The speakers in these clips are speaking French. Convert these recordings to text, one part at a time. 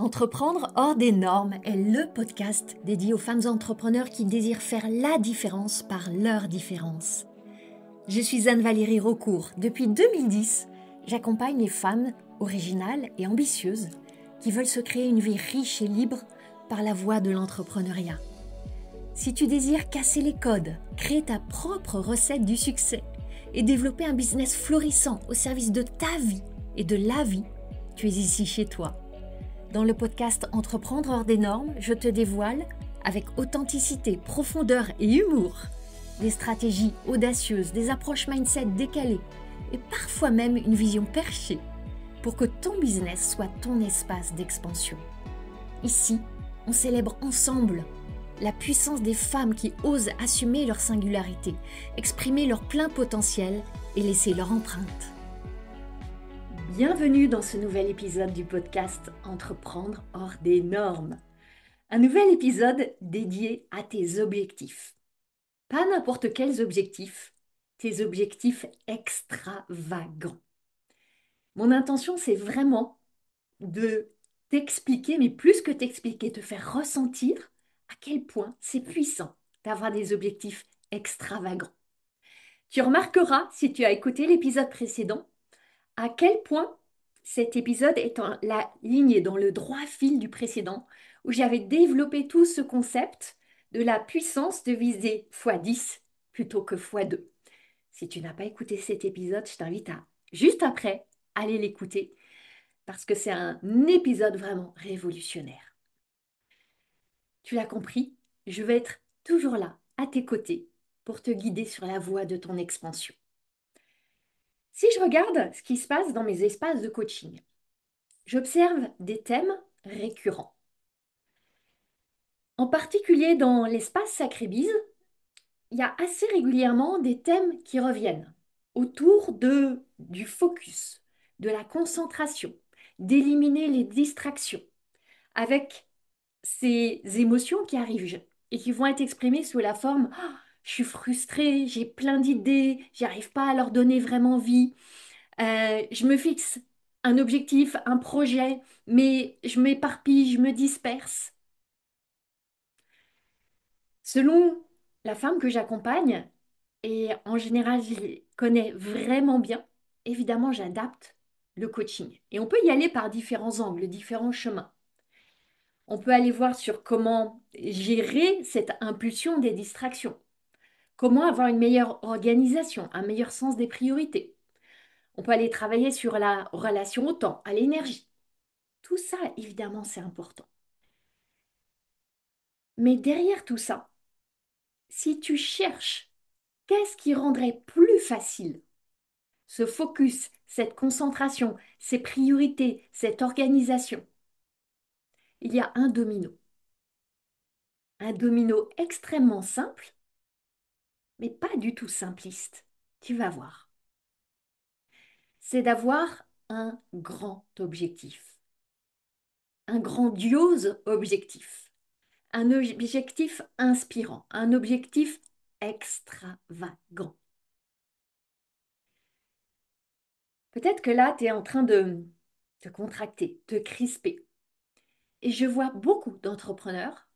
Entreprendre hors des normes est le podcast dédié aux femmes entrepreneurs qui désirent faire la différence par leur différence. Je suis Anne-Valérie Raucourt. Depuis 2010, j'accompagne les femmes originales et ambitieuses qui veulent se créer une vie riche et libre par la voie de l'entrepreneuriat. Si tu désires casser les codes, créer ta propre recette du succès et développer un business florissant au service de ta vie et de la vie, tu es ici chez toi. Dans le podcast Entreprendre hors des normes, je te dévoile, avec authenticité, profondeur et humour, des stratégies audacieuses, des approches mindset décalées et parfois même une vision perchée pour que ton business soit ton espace d'expansion. Ici, on célèbre ensemble la puissance des femmes qui osent assumer leur singularité, exprimer leur plein potentiel et laisser leur empreinte. Bienvenue dans ce nouvel épisode du podcast Entreprendre hors des normes. Un nouvel épisode dédié à tes objectifs. Pas n'importe quels objectifs, tes objectifs extravagants. Mon intention, c'est vraiment de t'expliquer, mais plus que t'expliquer, te faire ressentir à quel point c'est puissant d'avoir des objectifs extravagants. Tu remarqueras, si tu as écouté l'épisode précédent, à quel point cet épisode est en la lignée dans le droit fil du précédent, où j'avais développé tout ce concept de la puissance de viser x10 plutôt que x2. Si tu n'as pas écouté cet épisode, je t'invite à, juste après, aller l'écouter, parce que c'est un épisode vraiment révolutionnaire. Tu l'as compris, je vais être toujours là, à tes côtés, pour te guider sur la voie de ton expansion. Si je regarde ce qui se passe dans mes espaces de coaching, j'observe des thèmes récurrents. En particulier dans l'espace Sacré-Bise, il y a assez régulièrement des thèmes qui reviennent autour du focus, de la concentration, d'éliminer les distractions, avec ces émotions qui arrivent et qui vont être exprimées sous la forme «Ah, je suis frustrée, j'ai plein d'idées, j'arrive pas à leur donner vraiment vie. Je me fixe un objectif, un projet, mais je m'éparpille, je me disperse.» Selon la femme que j'accompagne, et en général je les connais vraiment bien, évidemment j'adapte le coaching. Et on peut y aller par différents angles, différents chemins. On peut aller voir sur comment gérer cette impulsion des distractions, comment avoir une meilleure organisation, un meilleur sens des priorités. On peut aller travailler sur la relation au temps, à l'énergie. Tout ça, évidemment, c'est important. Mais derrière tout ça, si tu cherches qu'est-ce qui rendrait plus facile ce focus, cette concentration, ces priorités, cette organisation, il y a un domino. Un domino extrêmement simple, mais pas du tout simpliste. Tu vas voir. C'est d'avoir un grand objectif, un grandiose objectif, un objectif inspirant, un objectif extravagant. Peut-être que là, tu es en train de te contracter, te crisper. Et je vois beaucoup d'entrepreneurs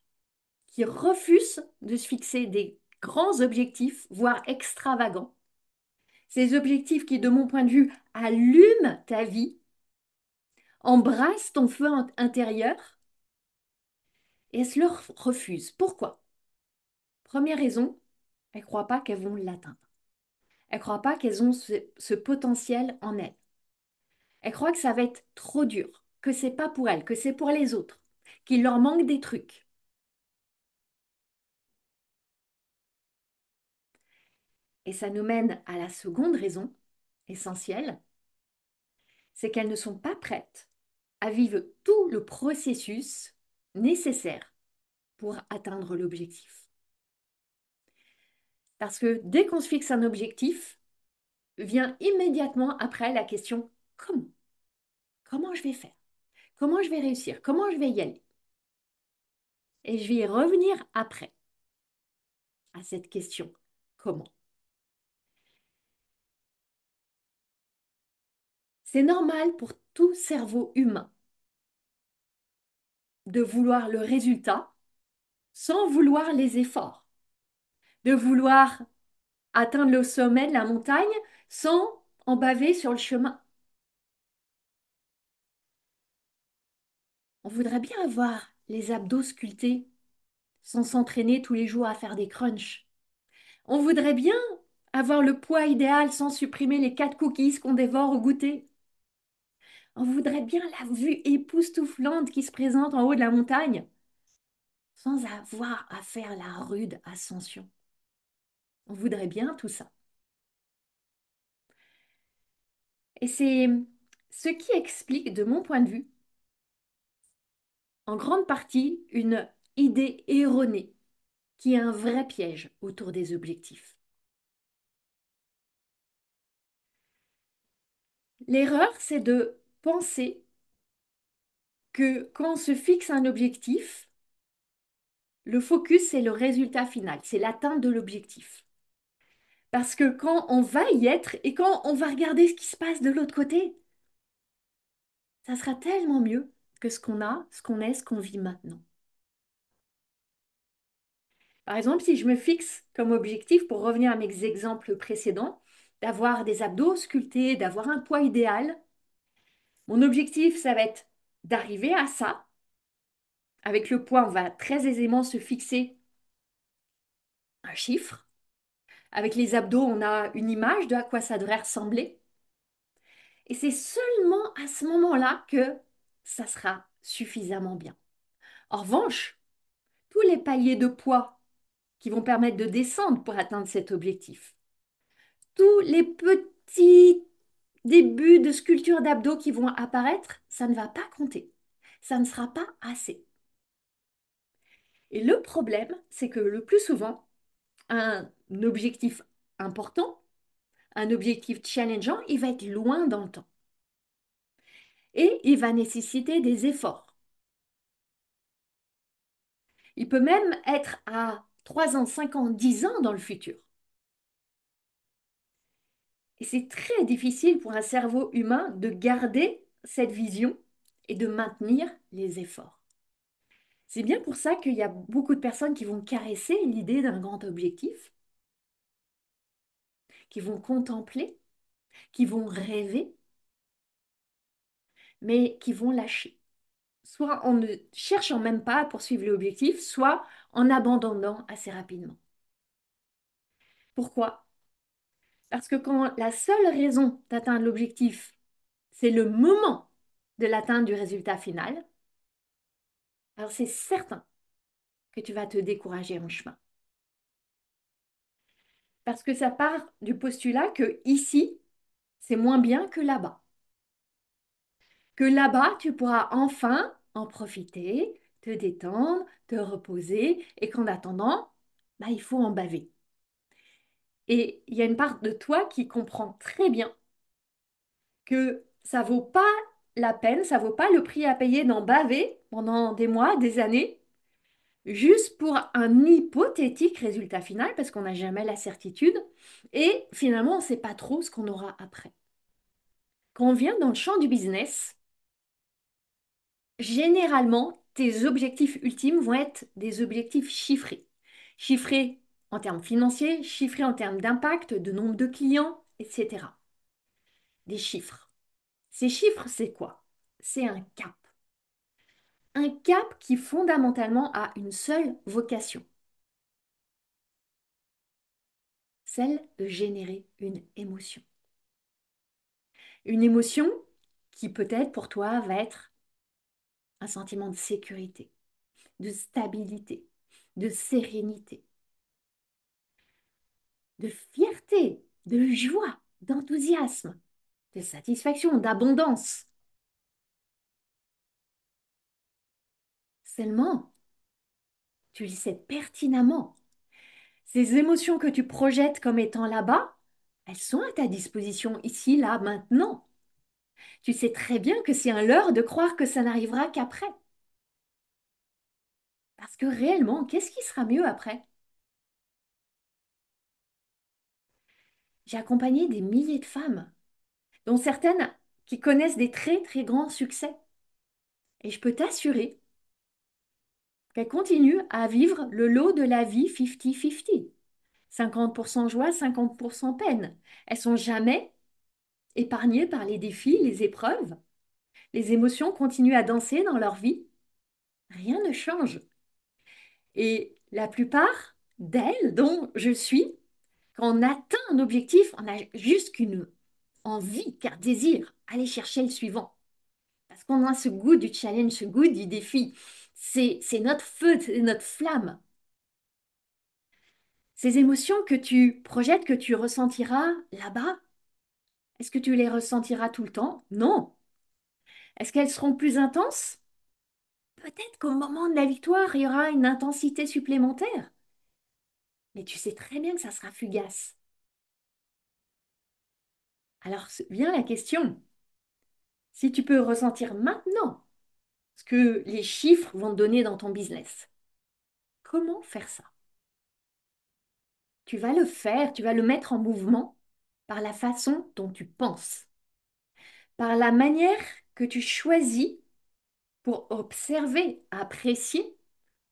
qui refusent de se fixer des grands objectifs, voire extravagants. Ces objectifs qui, de mon point de vue, allument ta vie, embrassent ton feu intérieur, et elles se le refusent. Pourquoi? Première raison, elles ne croient pas qu'elles vont l'atteindre. Elles ne croient pas qu'elles ont ce potentiel en elles. Elles croient que ça va être trop dur, que c'est pas pour elles, que c'est pour les autres, qu'il leur manque des trucs. Et ça nous mène à la seconde raison essentielle, c'est qu'elles ne sont pas prêtes à vivre tout le processus nécessaire pour atteindre l'objectif. Parce que dès qu'on se fixe un objectif, vient immédiatement après la question comment? Comment je vais faire? Comment je vais réussir? Comment je vais y aller? Et je vais y revenir après à cette question comment? C'est normal pour tout cerveau humain de vouloir le résultat sans vouloir les efforts, de vouloir atteindre le sommet de la montagne sans en baver sur le chemin. On voudrait bien avoir les abdos sculptés sans s'entraîner tous les jours à faire des crunchs. On voudrait bien avoir le poids idéal sans supprimer les 4 cookies qu'on dévore au goûter. On voudrait bien la vue époustouflante qui se présente en haut de la montagne sans avoir à faire la rude ascension. On voudrait bien tout ça. Et c'est ce qui explique, de mon point de vue, en grande partie, une idée erronée qui est un vrai piège autour des objectifs. L'erreur, c'est de penser que quand on se fixe un objectif, le focus, c'est le résultat final, c'est l'atteinte de l'objectif. Parce que quand on va y être et quand on va regarder ce qui se passe de l'autre côté, ça sera tellement mieux que ce qu'on a, ce qu'on est, ce qu'on vit maintenant. Par exemple, si je me fixe comme objectif, pour revenir à mes exemples précédents, d'avoir des abdos sculptés, d'avoir un poids idéal, mon objectif, ça va être d'arriver à ça. Avec le poids, on va très aisément se fixer un chiffre. Avec les abdos, on a une image de à quoi ça devrait ressembler. Et c'est seulement à ce moment-là que ça sera suffisamment bien. En revanche, tous les paliers de poids qui vont permettre de descendre pour atteindre cet objectif, tous les petits débuts de sculpture d'abdos qui vont apparaître, ça ne va pas compter. Ça ne sera pas assez. Et le problème, c'est que le plus souvent, un objectif important, un objectif challengeant, il va être loin dans le temps. Et il va nécessiter des efforts. Il peut même être à 3 ans, 5 ans, 10 ans dans le futur. Et c'est très difficile pour un cerveau humain de garder cette vision et de maintenir les efforts. C'est bien pour ça qu'il y a beaucoup de personnes qui vont caresser l'idée d'un grand objectif, qui vont contempler, qui vont rêver, mais qui vont lâcher. Soit en ne cherchant même pas à poursuivre l'objectif, soit en abandonnant assez rapidement. Pourquoi? Parce que quand la seule raison d'atteindre l'objectif, c'est le moment de l'atteinte du résultat final, alors c'est certain que tu vas te décourager en chemin. Parce que ça part du postulat que ici, c'est moins bien que là-bas. Que là-bas, tu pourras enfin en profiter, te détendre, te reposer, et qu'en attendant, bah, il faut en baver. Et il y a une part de toi qui comprend très bien que ça vaut pas la peine, ça vaut pas le prix à payer d'en baver pendant des mois, des années, juste pour un hypothétique résultat final, parce qu'on n'a jamais la certitude, et finalement, on ne sait pas trop ce qu'on aura après. Quand on vient dans le champ du business, généralement, tes objectifs ultimes vont être des objectifs chiffrés. Chiffrés en termes financiers, chiffrés en termes d'impact, de nombre de clients, etc. Des chiffres. Ces chiffres, c'est quoi? C'est un cap. Un cap qui fondamentalement a une seule vocation, celle de générer une émotion. Une émotion qui peut-être pour toi va être un sentiment de sécurité, de stabilité, de sérénité, de fierté, de joie, d'enthousiasme, de satisfaction, d'abondance. Seulement, tu le sais pertinemment. Ces émotions que tu projettes comme étant là-bas, elles sont à ta disposition ici, là, maintenant. Tu sais très bien que c'est un leurre de croire que ça n'arrivera qu'après. Parce que réellement, qu'est-ce qui sera mieux après? J'ai accompagné des milliers de femmes, dont certaines qui connaissent des très très grands succès. Et je peux t'assurer qu'elles continuent à vivre le lot de la vie 50-50. 50% joie, 50% peine. Elles sont jamais épargnées par les défis, les épreuves. Les émotions continuent à danser dans leur vie. Rien ne change. Et la plupart d'elles, dont je suis, quand on atteint un objectif, on a juste qu'une envie, qu'un désir, aller chercher le suivant. Parce qu'on a ce goût du challenge, ce goût du défi. C'est notre feu, c'est notre flamme. Ces émotions que tu projettes, que tu ressentiras là-bas, est-ce que tu les ressentiras tout le temps? Non. Est-ce qu'elles seront plus intenses? Peut-être qu'au moment de la victoire, il y aura une intensité supplémentaire. Mais tu sais très bien que ça sera fugace. Alors vient la question. Si tu peux ressentir maintenant ce que les chiffres vont te donner dans ton business, comment faire ça? Tu vas le faire, tu vas le mettre en mouvement par la façon dont tu penses, par la manière que tu choisis pour observer, apprécier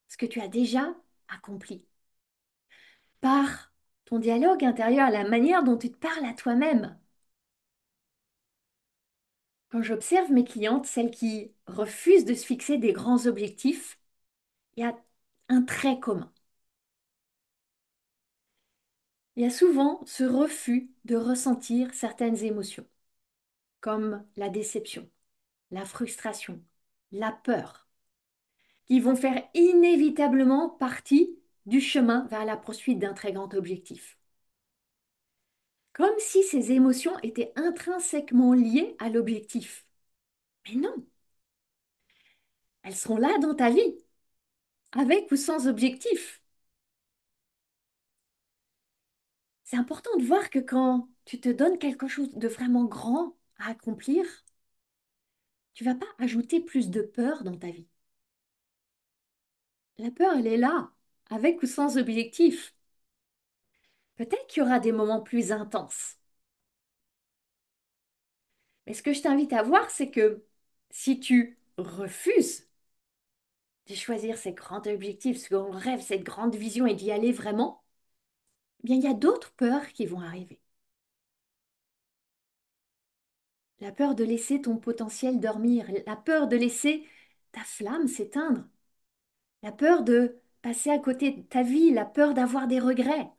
ce que tu as déjà accompli, par ton dialogue intérieur, la manière dont tu te parles à toi-même. Quand j'observe mes clientes, celles qui refusent de se fixer des grands objectifs, il y a un trait commun. Il y a souvent ce refus de ressentir certaines émotions, comme la déception, la frustration, la peur, qui vont faire inévitablement partie du chemin vers la poursuite d'un très grand objectif. Comme si ces émotions étaient intrinsèquement liées à l'objectif. Mais non, elles seront là dans ta vie, avec ou sans objectif. C'est important de voir que quand tu te donnes quelque chose de vraiment grand à accomplir, tu vas pas ajouter plus de peur dans ta vie. La peur, elle est là, avec ou sans objectif. Peut-être qu'il y aura des moments plus intenses. Mais ce que je t'invite à voir, c'est que si tu refuses de choisir ces grands objectifs, ce qu'on rêve, cette grande vision et d'y aller vraiment, eh bien, il y a d'autres peurs qui vont arriver. La peur de laisser ton potentiel dormir, la peur de laisser ta flamme s'éteindre, la peur de passer à côté de ta vie, la peur d'avoir des regrets.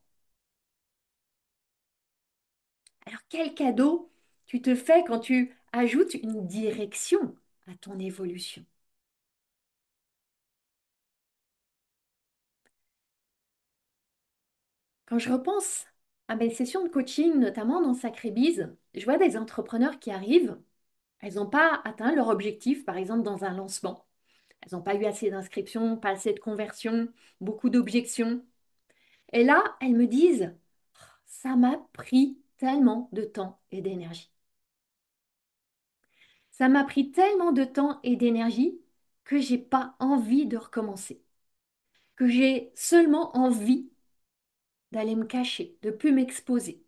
Alors, quel cadeau tu te fais quand tu ajoutes une direction à ton évolution? Quand je repense à mes sessions de coaching, notamment dans Sacré-Bise, je vois des entrepreneurs qui arrivent, elles n'ont pas atteint leur objectif, par exemple dans un lancement. Elles n'ont pas eu assez d'inscriptions, pas assez de conversions, beaucoup d'objections. Et là, elles me disent, ça m'a pris tellement de temps et d'énergie. Ça m'a pris tellement de temps et d'énergie que j'ai pas envie de recommencer, que j'ai seulement envie d'aller me cacher, de plus m'exposer.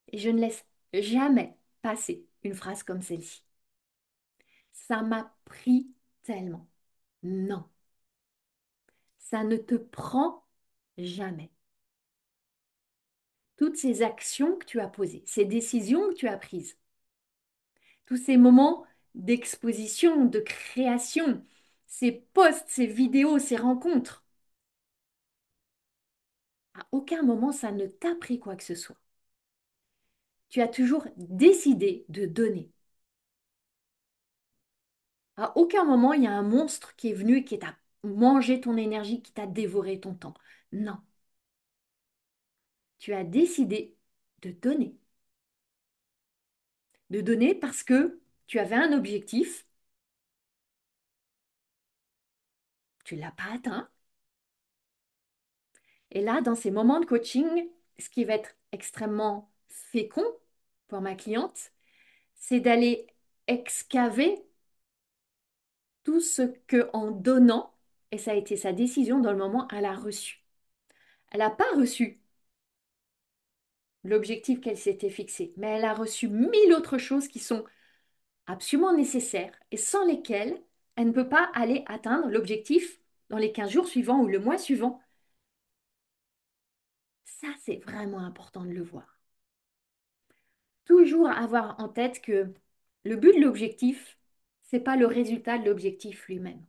Et je ne laisse jamais passer une phrase comme celle-ci. Ça m'a pris tellement. Non, ça ne te prend jamais. Toutes ces actions que tu as posées, ces décisions que tu as prises, tous ces moments d'exposition, de création, ces posts, ces vidéos, ces rencontres, à aucun moment ça ne t'a pris quoi que ce soit. Tu as toujours décidé de donner. À aucun moment il y a un monstre qui est venu et qui t'a mangé ton énergie, qui t'a dévoré ton temps. Non, tu as décidé de donner. De donner parce que tu avais un objectif, tu ne l'as pas atteint. Et là, dans ces moments de coaching, ce qui va être extrêmement fécond pour ma cliente, c'est d'aller excaver tout ce que en donnant, et ça a été sa décision dans le moment, elle a reçu. Elle n'a pas reçu l'objectif qu'elle s'était fixé, mais elle a reçu mille autres choses qui sont absolument nécessaires et sans lesquelles elle ne peut pas aller atteindre l'objectif dans les 15 jours suivants ou le mois suivant. Ça, c'est vraiment important de le voir. Toujours avoir en tête que le but de l'objectif, c'est pas le résultat de l'objectif lui-même.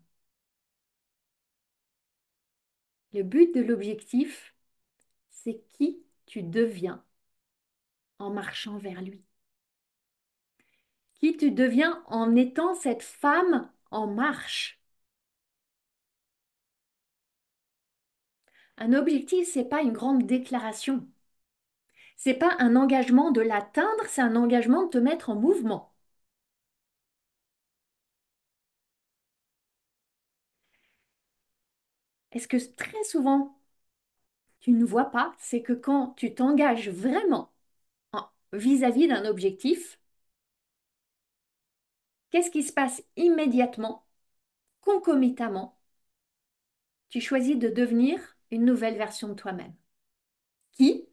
Le but de l'objectif, c'est qui tu deviens en marchant vers lui. Qui tu deviens en étant cette femme en marche. Un objectif, c'est pas une grande déclaration. C'est pas un engagement de l'atteindre, c'est un engagement de te mettre en mouvement. Et ce que très souvent tu ne vois pas, c'est que quand tu t'engages vraiment vis-à-vis d'un objectif, qu'est-ce qui se passe immédiatement, concomitamment? Tu choisis de devenir une nouvelle version de toi-même. Qui?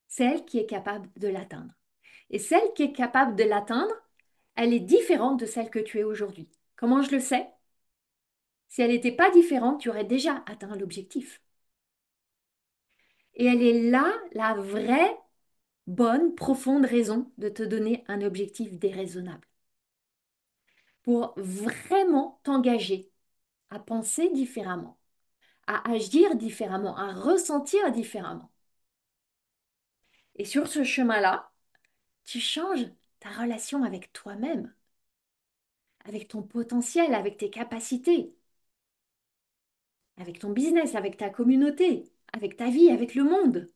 Celle qui est capable de l'atteindre. Et celle qui est capable de l'atteindre, elle est différente de celle que tu es aujourd'hui. Comment je le sais? Si elle n'était pas différente, tu aurais déjà atteint l'objectif. Et elle est là, la vraie, bonne, profonde raison de te donner un objectif déraisonnable. Pour vraiment t'engager à penser différemment, à agir différemment, à ressentir différemment. Et sur ce chemin-là, tu changes ta relation avec toi-même, avec ton potentiel, avec tes capacités, avec ton business, avec ta communauté, avec ta vie, avec le monde.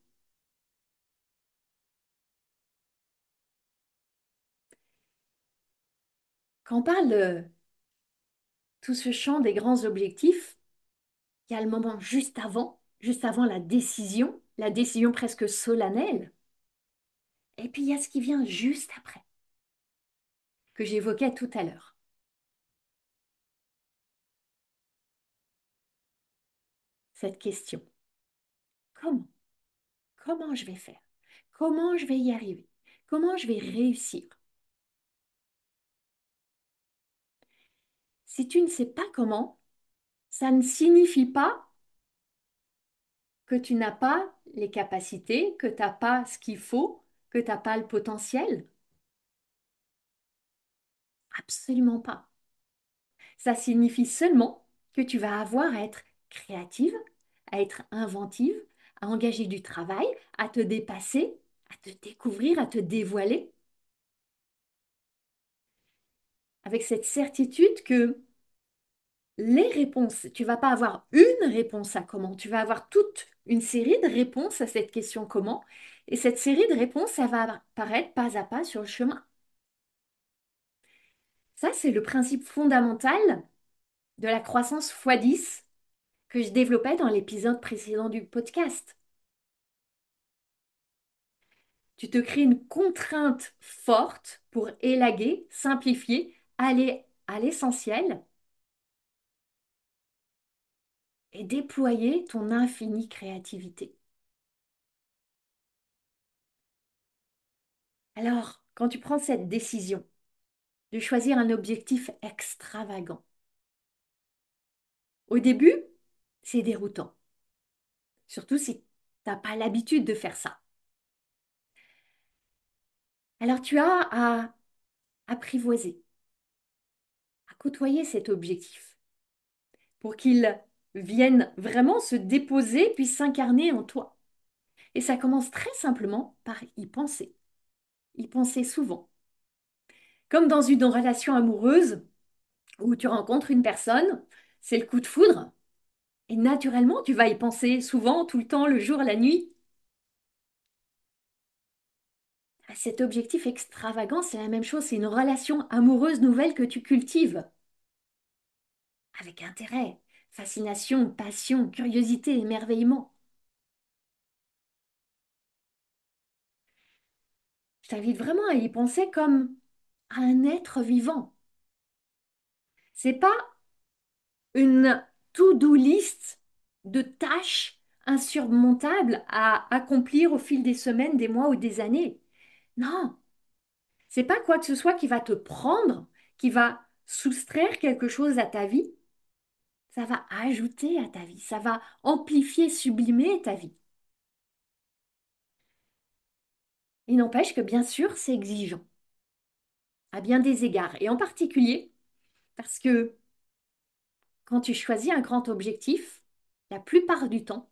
Quand on parle de tout ce champ des grands objectifs, il y a le moment juste avant la décision presque solennelle, et puis il y a ce qui vient juste après, que j'évoquais tout à l'heure. Cette question, comment? Comment je vais faire? Comment je vais y arriver? Comment je vais réussir? Si tu ne sais pas comment, ça ne signifie pas que tu n'as pas les capacités, que tu n'as pas ce qu'il faut, que tu n'as pas le potentiel. Absolument pas. Ça signifie seulement que tu vas avoir à être créative, à être inventive, à engager du travail, à te dépasser, à te découvrir, à te dévoiler, avec cette certitude que les réponses, tu vas pas avoir une réponse à comment, tu vas avoir toute une série de réponses à cette question comment, et cette série de réponses, ça va apparaître pas à pas sur le chemin. Ça, c'est le principe fondamental de la croissance x10 que je développais dans l'épisode précédent du podcast. Tu te crées une contrainte forte pour élaguer, simplifier, aller à l'essentiel et déployer ton infinie créativité. Alors, quand tu prends cette décision de choisir un objectif extravagant, au début, c'est déroutant, surtout si tu n'as pas l'habitude de faire ça. Alors, tu as à apprivoiser, à côtoyer cet objectif pour qu'il vienne vraiment se déposer puis s'incarner en toi. Et ça commence très simplement par y penser souvent. Comme dans une relation amoureuse où tu rencontres une personne, c'est le coup de foudre, et naturellement, tu vas y penser souvent, tout le temps, le jour, la nuit. Cet objectif extravagant, c'est la même chose, c'est une relation amoureuse nouvelle que tu cultives, avec intérêt, fascination, passion, curiosité, émerveillement. Je t'invite vraiment à y penser comme à un être vivant. C'est pas une to-do list de tâches insurmontables à accomplir au fil des semaines, des mois ou des années. Non, C'est pas quoi que ce soit qui va te prendre, qui va soustraire quelque chose à ta vie. Ça va ajouter à ta vie, ça va amplifier, sublimer ta vie. Il n'empêche que bien sûr, c'est exigeant à bien des égards. Et en particulier parce que quand tu choisis un grand objectif, la plupart du temps,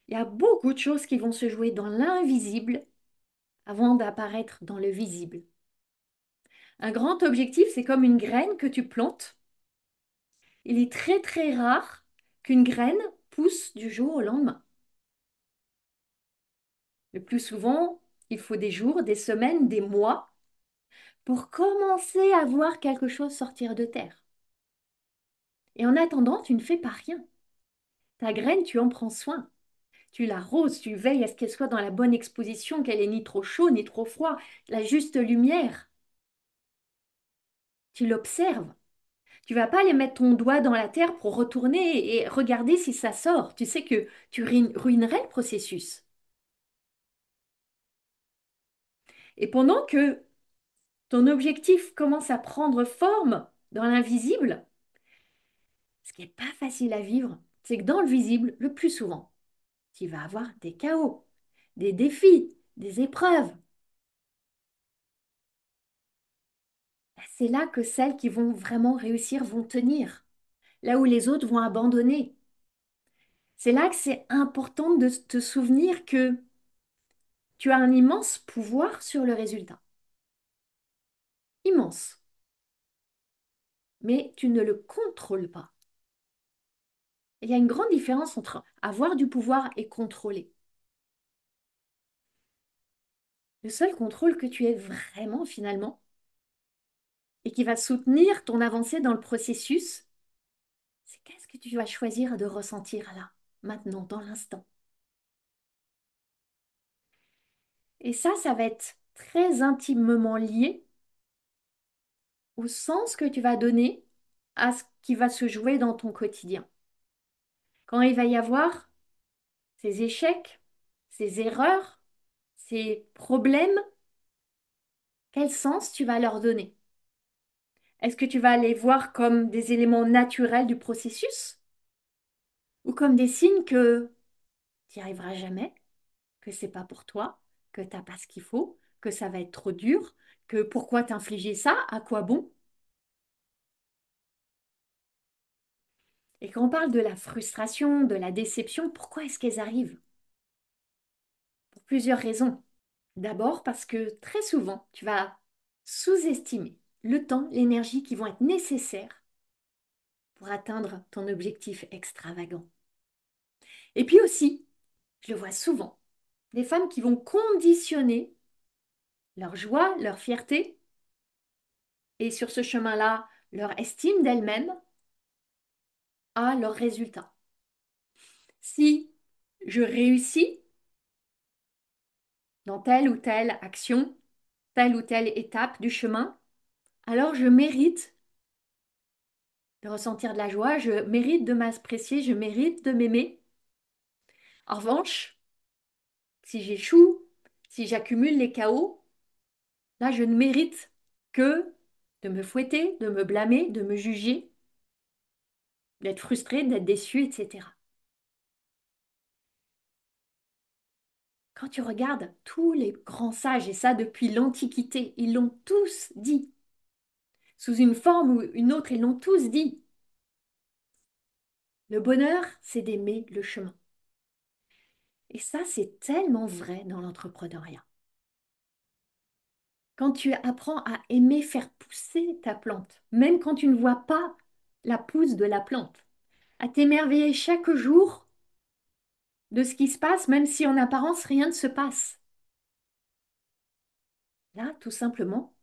il y a beaucoup de choses qui vont se jouer dans l'invisible avant d'apparaître dans le visible. Un grand objectif, c'est comme une graine que tu plantes. Il est très très rare qu'une graine pousse du jour au lendemain. Le plus souvent, il faut des jours, des semaines, des mois pour commencer à voir quelque chose sortir de terre. Et en attendant, tu ne fais pas rien. Ta graine, tu en prends soin. Tu l'arroses, tu veilles à ce qu'elle soit dans la bonne exposition, qu'elle ait ni trop chaud ni trop froid, la juste lumière. Tu l'observes. Tu vas pas aller mettre ton doigt dans la terre pour retourner et regarder si ça sort. Tu sais que tu ruinerais le processus. Et pendant que ton objectif commence à prendre forme dans l'invisible, ce qui n'est pas facile à vivre, c'est que dans le visible, le plus souvent, tu vas avoir des chaos, des défis, des épreuves. C'est là que celles qui vont vraiment réussir vont tenir, là où les autres vont abandonner. C'est là que c'est important de te souvenir que tu as un immense pouvoir sur le résultat. Immense. Mais tu ne le contrôles pas. Il y a une grande différence entre avoir du pouvoir et contrôler. Le seul contrôle que tu aies vraiment finalement et qui va soutenir ton avancée dans le processus, c'est qu'est-ce que tu vas choisir de ressentir là, maintenant, dans l'instant. Et ça va être très intimement lié au sens que tu vas donner à ce qui va se jouer dans ton quotidien. Quand il va y avoir ces échecs, ces erreurs, ces problèmes, quel sens tu vas leur donner? Est-ce que tu vas les voir comme des éléments naturels du processus ou comme des signes que tu n'y arriveras jamais, que c'est pas pour toi, que tu n'as pas ce qu'il faut, que ça va être trop dur, que pourquoi t'infliger ça, à quoi bon? Et quand on parle de la frustration, de la déception, pourquoi est-ce qu'elles arrivent? Pour plusieurs raisons. D'abord parce que très souvent, tu vas sous-estimer le temps, l'énergie qui vont être nécessaires pour atteindre ton objectif extravagant. Et puis aussi, je le vois souvent, des femmes qui vont conditionner leur joie, leur fierté et sur ce chemin-là, leur estime d'elles-mêmes à leurs résultats. Si je réussis dans telle ou telle action, telle ou telle étape du chemin, alors je mérite de ressentir de la joie, je mérite de m'apprécier, je mérite de m'aimer. En revanche, si j'échoue, si j'accumule les chaos, là, je ne mérite que de me fouetter, de me blâmer, de me juger, d'être frustré, d'être déçu, etc. Quand tu regardes tous les grands sages, et ça depuis l'Antiquité, ils l'ont tous dit. Sous une forme ou une autre, ils l'ont tous dit. Le bonheur, c'est d'aimer le chemin. Et ça, c'est tellement vrai dans l'entrepreneuriat. Quand tu apprends à aimer faire pousser ta plante, même quand tu ne vois pas la pousse de la plante, à t'émerveiller chaque jour de ce qui se passe, même si en apparence rien ne se passe. Là, tout simplement,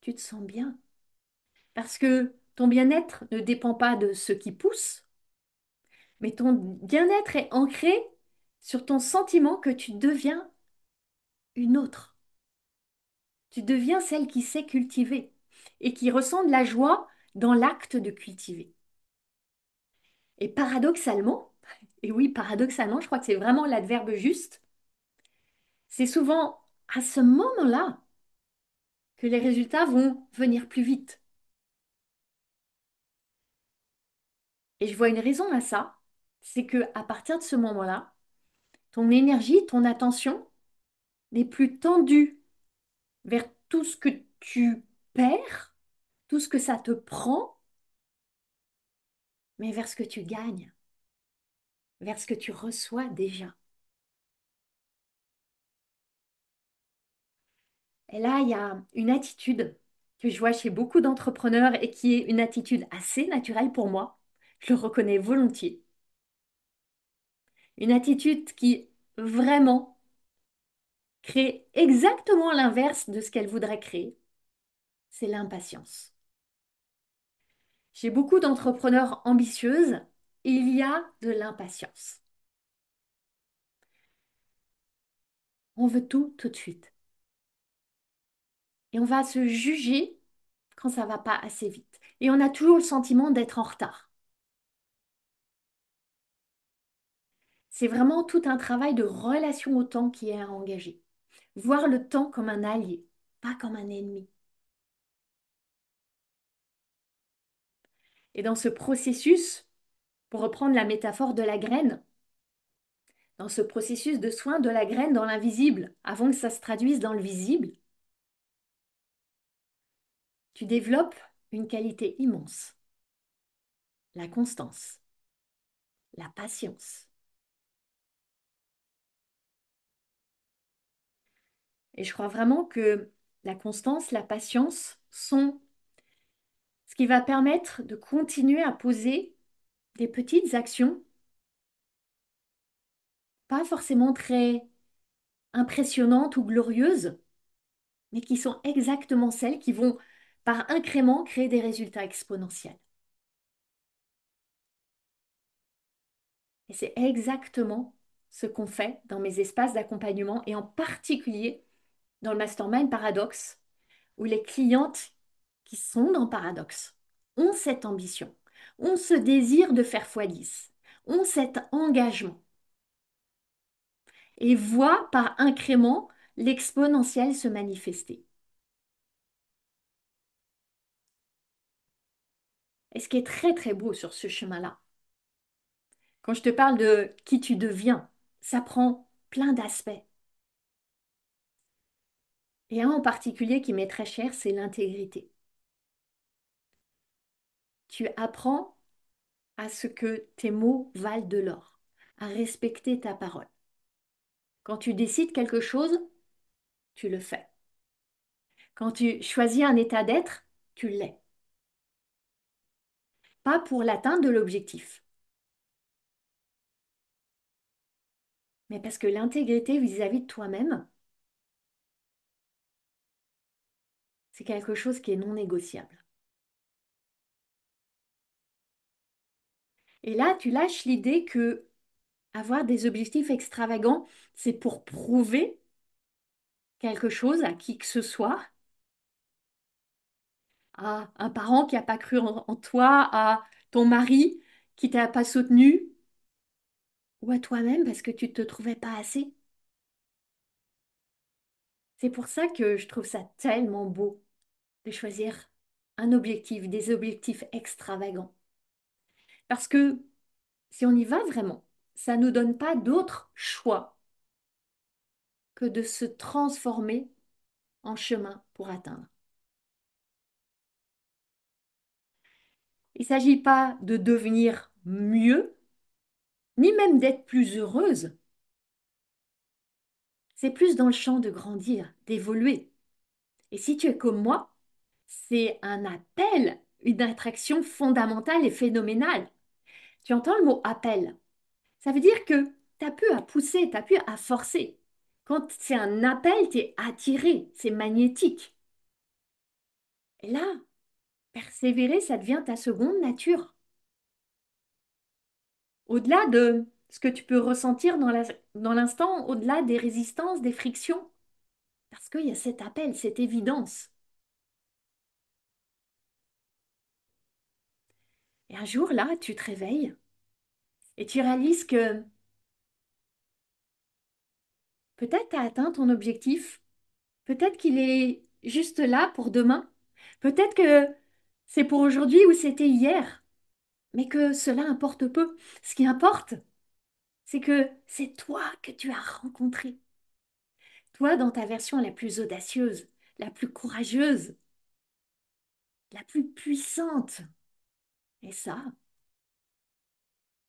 tu te sens bien. Parce que ton bien-être ne dépend pas de ce qui pousse, mais ton bien-être est ancré sur ton sentiment que tu deviens une autre. Tu deviens celle qui sait cultiver et qui ressent de la joie dans l'acte de cultiver. Et paradoxalement, et oui, paradoxalement, je crois que c'est vraiment l'adverbe juste, c'est souvent à ce moment-là que les résultats vont venir plus vite. Et je vois une raison à ça, c'est que à partir de ce moment-là, ton énergie, ton attention n'est plus tendue vers tout ce que tu perds, tout ce que ça te prend, mais vers ce que tu gagnes, vers ce que tu reçois déjà. Et là, il y a une attitude que je vois chez beaucoup d'entrepreneurs et qui est une attitude assez naturelle pour moi. Je le reconnais volontiers. Une attitude qui vraiment crée exactement l'inverse de ce qu'elle voudrait créer. C'est l'impatience. Chez beaucoup d'entrepreneurs ambitieuses, il y a de l'impatience. On veut tout tout de suite. Et on va se juger quand ça va pas assez vite. Et on a toujours le sentiment d'être en retard. C'est vraiment tout un travail de relation au temps qui est à engager. Voir le temps comme un allié, pas comme un ennemi. Et dans ce processus, pour reprendre la métaphore de la graine, dans ce processus de soin de la graine dans l'invisible, avant que ça se traduise dans le visible, tu développes une qualité immense, la constance, la patience. Et je crois vraiment que la constance, la patience sont ce qui va permettre de continuer à poser des petites actions, pas forcément très impressionnantes ou glorieuses, mais qui sont exactement celles qui vont, par incrément, créer des résultats exponentiels. Et c'est exactement ce qu'on fait dans mes espaces d'accompagnement et en particulier dans le Mastermind Paradoxe, où les clientes qui sont dans Paradoxe ont cette ambition, ont ce désir de faire x10, ont cet engagement et voient par incrément l'exponentiel se manifester. Et ce qui est très très beau sur ce chemin-là, quand je te parle de qui tu deviens, ça prend plein d'aspects. Et un en particulier qui m'est très cher, c'est l'intégrité. Tu apprends à ce que tes mots valent de l'or, à respecter ta parole. Quand tu décides quelque chose, tu le fais. Quand tu choisis un état d'être, tu l'es. Pas pour l'atteinte de l'objectif, mais parce que l'intégrité vis-à-vis de toi-même, c'est quelque chose qui est non négociable. Et là, tu lâches l'idée que avoir des objectifs extravagants, c'est pour prouver quelque chose à qui que ce soit, à un parent qui n'a pas cru en toi, à ton mari qui t'a pas soutenu, ou à toi-même parce que tu ne te trouvais pas assez. C'est pour ça que je trouve ça tellement beau de choisir un objectif, des objectifs extravagants. Parce que si on y va vraiment, ça ne nous donne pas d'autre choix que de se transformer en chemin pour atteindre. Il ne s'agit pas de devenir mieux, ni même d'être plus heureuse. C'est plus dans le champ de grandir, d'évoluer. Et si tu es comme moi, c'est un appel, une attraction fondamentale et phénoménale. Tu entends le mot appel? Ça veut dire que tu n'as plus à pousser, tu n'as plus à forcer. Quand c'est un appel, tu es attiré, c'est magnétique. Et là, persévérer, ça devient ta seconde nature. Au-delà de ce que tu peux ressentir dans l'instant, au-delà des résistances, des frictions. Parce qu'il y a cet appel, cette évidence. Et un jour, là, tu te réveilles et tu réalises que peut-être tu as atteint ton objectif, peut-être qu'il est juste là pour demain. Peut-être que c'est pour aujourd'hui ou c'était hier, mais que cela importe peu. Ce qui importe, c'est que c'est toi que tu as rencontré. Toi dans ta version la plus audacieuse, la plus courageuse, la plus puissante. Et ça,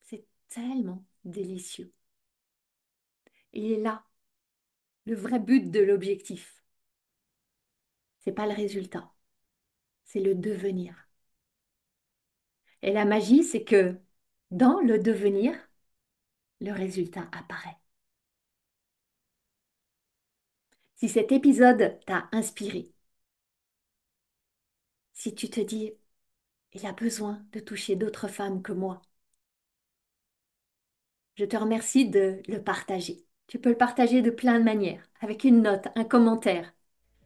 c'est tellement délicieux. Et là, le vrai but de l'objectif, c'est pas le résultat, c'est le devenir. Et la magie, c'est que dans le devenir, le résultat apparaît. Si cet épisode t'a inspiré, si tu te dis, il a besoin de toucher d'autres femmes que moi, je te remercie de le partager. Tu peux le partager de plein de manières, avec une note, un commentaire,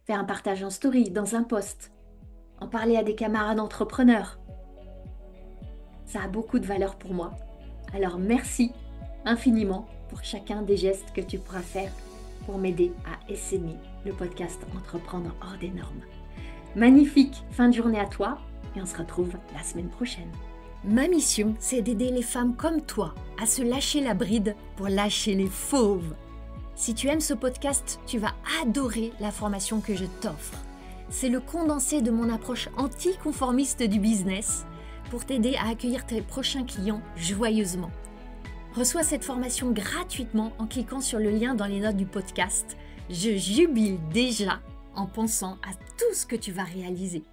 faire un partage en story, dans un post, en parler à des camarades entrepreneurs. Ça a beaucoup de valeur pour moi. Alors merci infiniment pour chacun des gestes que tu pourras faire pour m'aider à essaimer le podcast Entreprendre hors des normes. Magnifique fin de journée à toi et on se retrouve la semaine prochaine. Ma mission, c'est d'aider les femmes comme toi à se lâcher la bride pour lâcher les fauves. Si tu aimes ce podcast, tu vas adorer la formation que je t'offre. C'est le condensé de mon approche anticonformiste du business pour t'aider à accueillir tes prochains clients joyeusement. Reçois cette formation gratuitement en cliquant sur le lien dans les notes du podcast. Je jubile déjà en pensant à tout ce que tu vas réaliser.